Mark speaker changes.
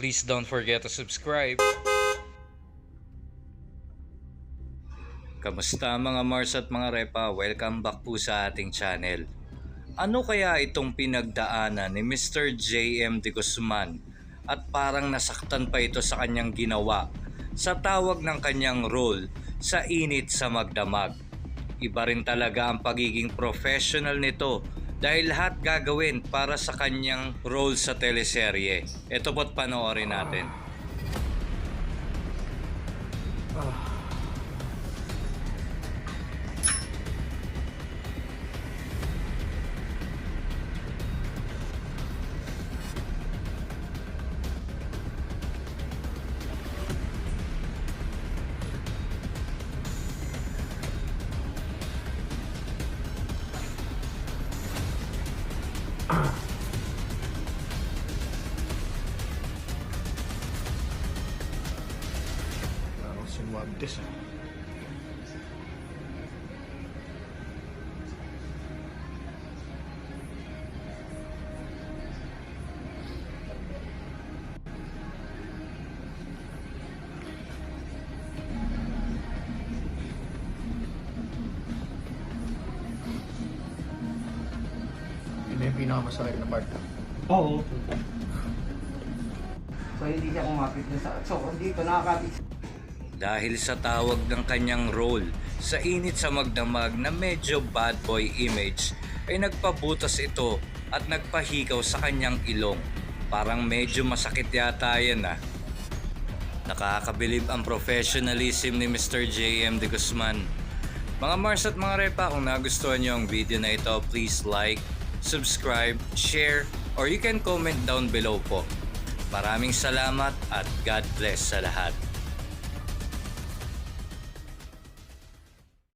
Speaker 1: Please don't forget to subscribe. Kamusta mga Mars at mga Repa? Welcome back po sa ating channel. Ano kaya itong pinagdaanan ni Mr. JM De Guzman at parang nasaktan pa ito sa kanyang ginawa sa tawag ng kanyang role sa Init sa Magdamag? Iba rin talaga ang pagiging professional nito dahil lahat gagawin para sa kanyang role sa teleserye. Ito po't panoorin natin.
Speaker 2: Parang sumwagdes ah. Yun yung pinakamasakit na part.
Speaker 3: Oo. So hindi siya kumapit na sa... So dito nakakapit.
Speaker 1: Dahil sa tawag ng kanyang role sa Init sa Magdamag na medyo bad boy image ay nagpabutas ito at nagpahikaw sa kanyang ilong. Parang medyo masakit yata yan ah. Nakakabilib ang professionalism ni Mr. JM De Guzman. Mga Mars at mga Repa, kung nagustuhan nyo ang video na ito, please like, subscribe, share, or you can comment down below po. Maraming salamat at God bless sa lahat.